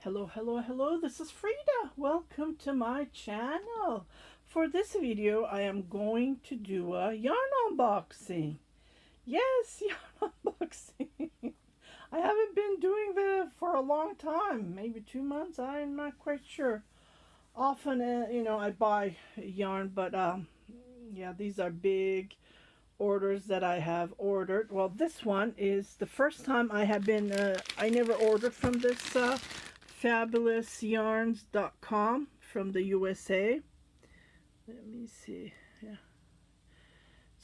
Hello, hello, hello, this is Frida. Welcome to my channel. For this video, I am going to do a yarn unboxing. Yes, yarn unboxing. I haven't been doing that for a long time, maybe 2 months, I'm not quite sure. Often, I buy yarn, but yeah, these are big orders that I have ordered. Well, this one is the first time I have been, I never ordered from this fabulousyarns.com from the USA. Let me see. Yeah.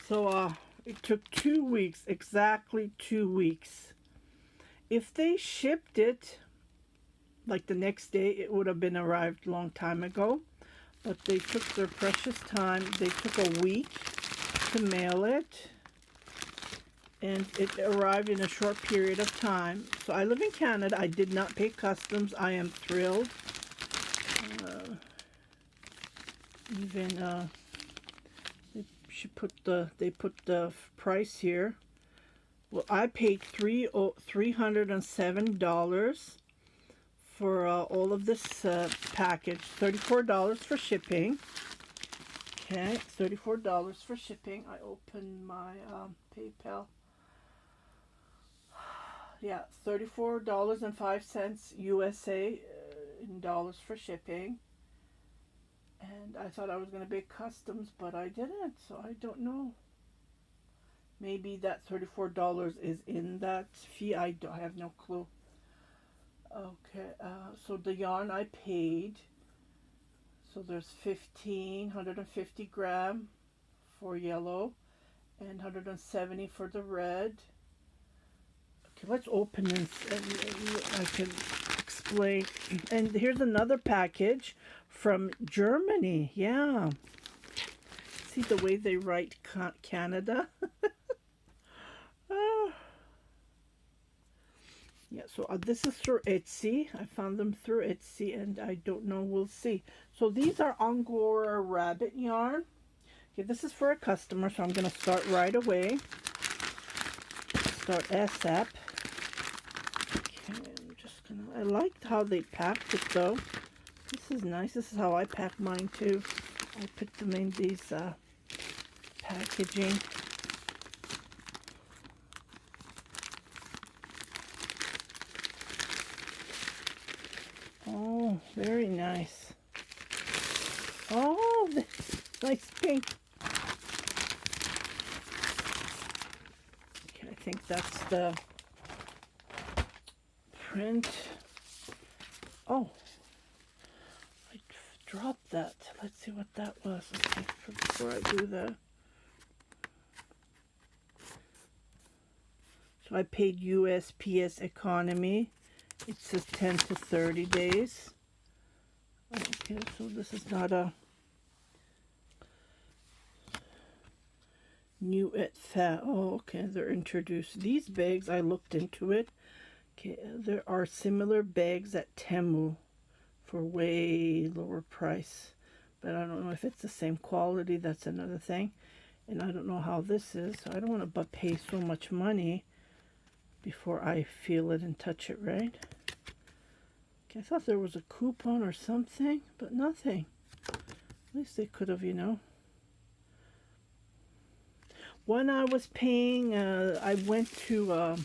So it took 2 weeks, exactly 2 weeks. If they shipped it like the next day, it would have been arrived a long time ago. But they took their precious time. They took a week to mail it, and it arrived in a short period of time. So I live in Canada. I did not pay customs. I am thrilled. They put the price here. Well, I paid $307 for all of this package. $34 for shipping. Okay, $34 for shipping. I opened my PayPal. Yeah, $34.05 USA in dollars for shipping. And I thought I was going to pay customs, but I didn't, so I don't know. Maybe that $34 is in that fee. I have no clue. Okay, so the yarn I paid, so there's 150 gram for yellow and 170 for the red. Okay, let's open this and I can explain. And here's another package from Germany. Yeah. See the way they write Canada? Yeah, so this is through Etsy. I found them through Etsy, and I don't know, we'll see. So these are Angora rabbit yarn. Okay, this is for a customer, so I'm going to start right away. Start ASAP. Okay, I'm just going to, I liked how they packed it, though. This is nice. This is how I pack mine, too. I put them in these packaging. Oh, very nice. Oh, this nice pink. Okay, I think that's the print. Oh, I dropped that. Let's see what that was. Okay, before I do that. So I paid USPS economy. It says 10 to 30 days. Okay, so this is not a new at fat. Oh, okay, they're introduced. These bags, I looked into it. Okay, there are similar bags at Temu for way lower price. But I don't know if it's the same quality. That's another thing. And I don't know how this is. So I don't want to pay so much money before I feel it and touch it, right? Okay, I thought there was a coupon or something, but nothing. At least they could have, When I was paying, I went to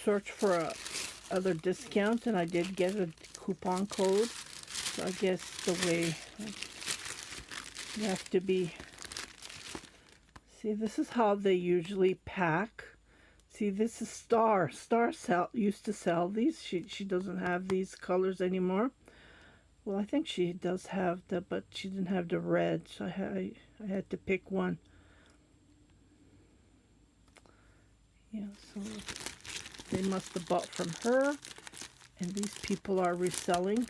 search for other discounts, and I did get a coupon code. So I guess the way you have to be. See, this is how they usually pack. See, this is Star. Star used to sell these. She doesn't have these colors anymore. Well, I think she does have but she didn't have the red, so I had to pick one. Yeah, so they must have bought from her, and these people are reselling.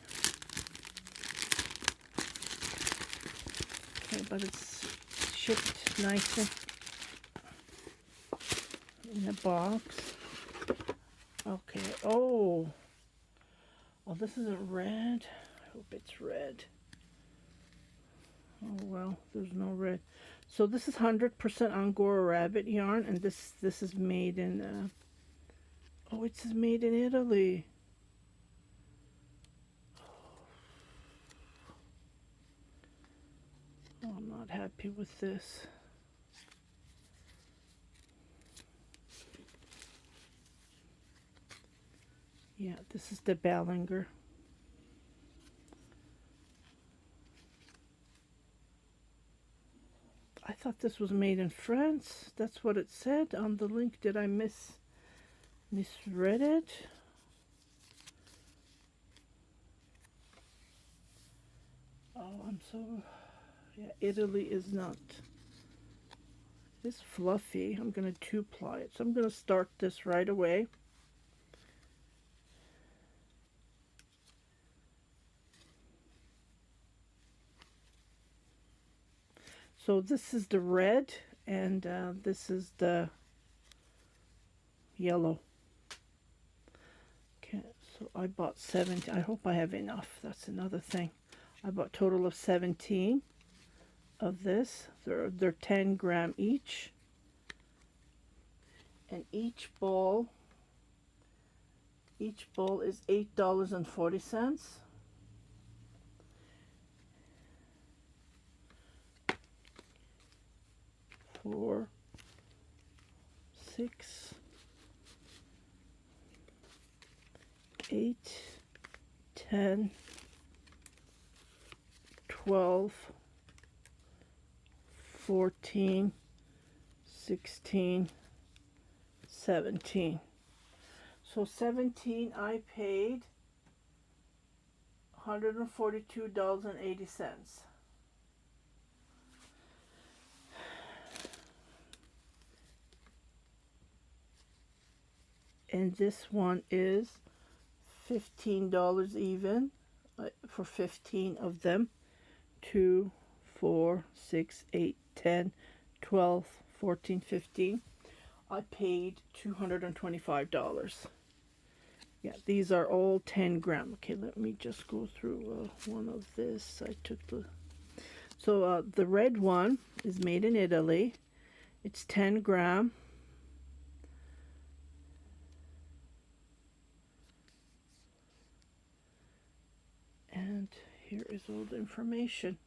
Okay, but it's shipped nicely in a box. Okay, oh, this is a red. I hope it's red. Oh, well, there's no red. So this is 100% Angora rabbit yarn, and this is made in, oh, it says made in Italy. happy with this. Yeah, this is the Ballinger. I thought this was made in France. That's what it said on the link. Did I misread it? Oh, I'm so... Yeah, Italy is not... It's fluffy. I'm going to two-ply it. So I'm going to start this right away. So this is the red, and this is the yellow. Okay, so I bought 17. I hope I have enough. That's another thing. I bought a total of 17 of this. They're 10 gram each. And each bowl is $8.40. Four, 6, 8, 10, 12, 14, 16, 17. So 17 I paid $142.80. And this one is $15 even for 15 of them. 2, 4, 6, 8, 10, 12, 14, 15. I paid $225. Yeah, these are all 10 gram. Okay, let me just go through one of this. I took the... So the red one is made in Italy. It's 10 gram. And here is all the information.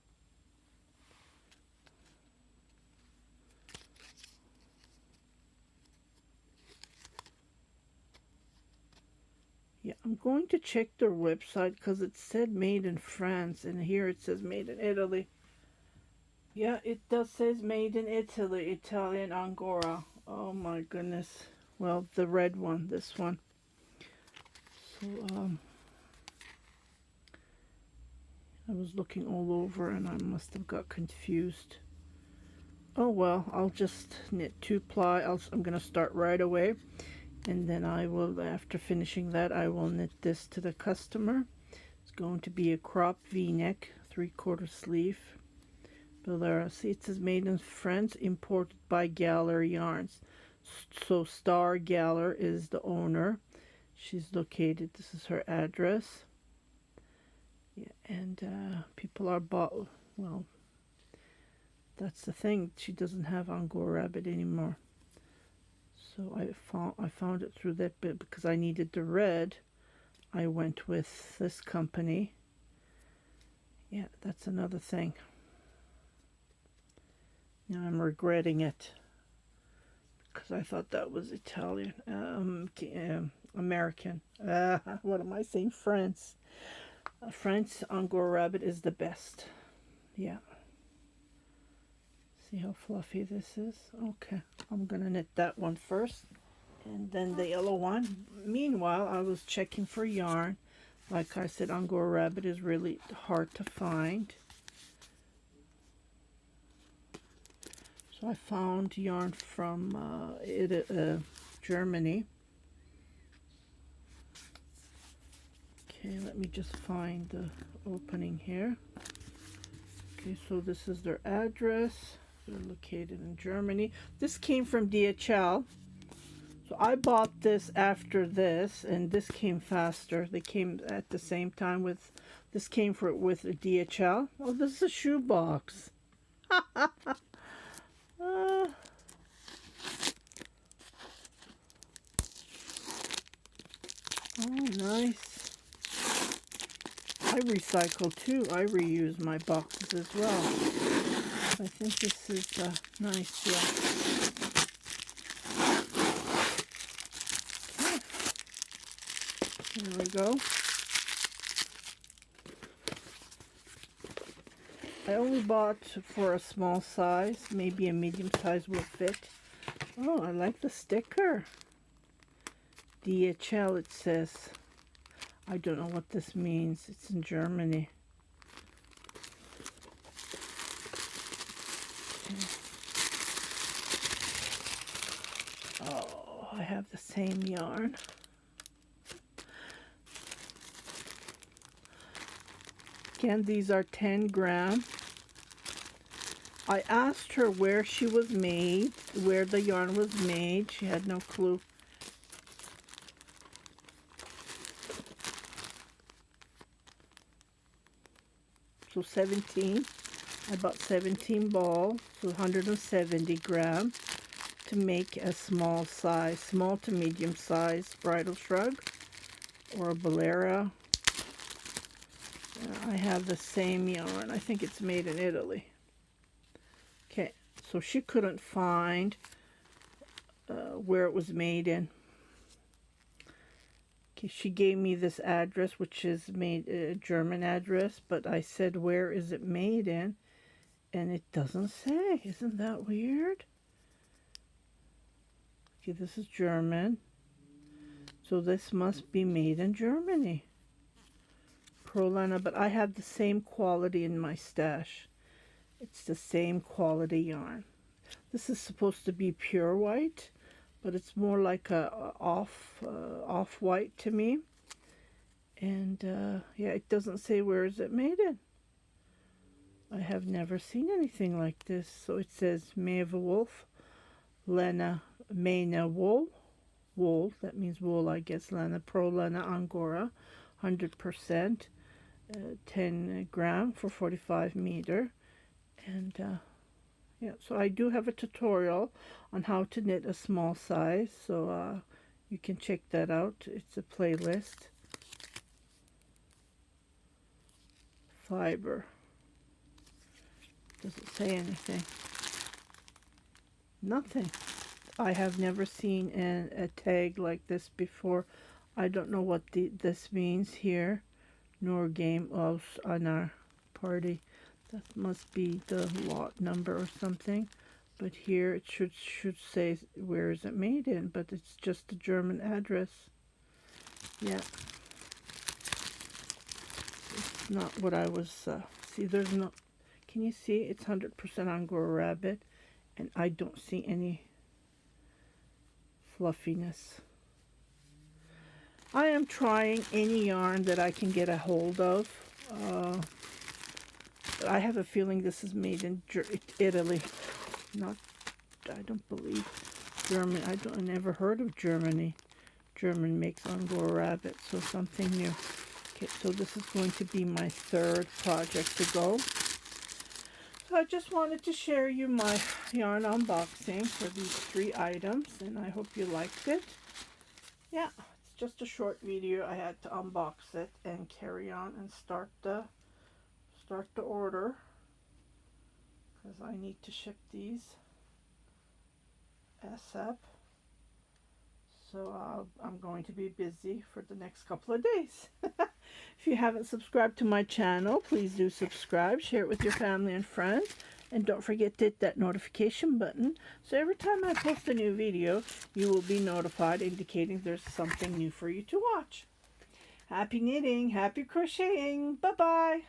Yeah, I'm going to check their website because it said made in France, and here it says made in Italy. Yeah, it does says made in Italy, Italian Angora. Oh my goodness. Well, the red one, this one. So, I was looking all over and I must have got confused. Oh well, I'll just knit 2-ply. I'm going to start right away. And then I will, after finishing that, I will knit this to the customer. It's going to be a crop V-neck, 3/4 sleeve. Bolero. See, it says made in France, imported by Galler Yarns. So Star Galler is the owner. She's located, this is her address. Yeah, and people are bought, well, that's the thing. She doesn't have Angora Rabbit anymore. So I found it through that bit because I needed the red. I went with this company. Yeah, that's another thing. Now I'm regretting it because I thought that was Italian, American. What am I saying? France. France Angora Rabbit is the best. Yeah. See how fluffy this is? Okay, I'm gonna knit that one first and then the yellow one. Meanwhile, I was checking for yarn. Like I said, Angora Rabbit is really hard to find. So I found yarn from Germany. Okay, let me just find the opening here. Okay, so this is their address. They're located in Germany. This came from DHL. So I bought this after this, and this came faster. They came at the same time with, this came with a DHL. Oh, this is a shoebox. Oh, nice. I recycle too. I reuse my boxes as well. I think this is nice, yeah. Okay. There we go. I only bought for a small size. Maybe a medium size will fit. Oh, I like the sticker. DHL, it says. I don't know what this means. It's in Germany. Oh, I have the same yarn. Again, these are 10 gram. I asked her where she was made, where the yarn was made. She had no clue. So 17. I bought 17 balls, so 170 gram, to make a small size, small to medium size bridal shrug or a bolero. I have the same yarn. I think it's made in Italy. Okay, so she couldn't find where it was made in. Okay, she gave me this address, which is made a German address, but I said, where is it made in? And it doesn't say. Isn't that weird? Okay, this is German. So this must be made in Germany. Prolena, but I have the same quality in my stash. It's the same quality yarn. This is supposed to be pure white, but it's more like a off white to me. And yeah, it doesn't say where is it made in. I have never seen anything like this. So it says Maeve Wolf, Lena, Mena wool, that means wool, I guess, Lena, Pro Lena Angora, 100%, 10 gram for 45 meter. And yeah, so I do have a tutorial on how to knit a small size, so you can check that out. It's a playlist. Fiber. Doesn't say anything. Nothing. I have never seen a tag like this before. I don't know what this means here. Nor game of on our party. That must be the lot number or something. But here it should say where is it made in, but it's just the German address. Yeah. It's not what I was, see, there's no, can you see? It's 100% Angora rabbit, and I don't see any fluffiness. I am trying any yarn that I can get a hold of. But I have a feeling this is made in Italy. Not, I don't believe German. I never heard of Germany. German makes Angora rabbit, so something new. Okay, so this is going to be my third project to go. So I just wanted to share you my yarn unboxing for these 3 items, and I hope you liked it. Yeah, it's just a short video. I had to unbox it and carry on and start the order, because I need to ship these ASAP. So I'm going to be busy for the next couple of days. If you haven't subscribed to my channel, please do subscribe, share it with your family and friends, and don't forget to hit that notification button so every time I post a new video, you will be notified, indicating there's something new for you to watch. Happy knitting, happy crocheting, bye-bye.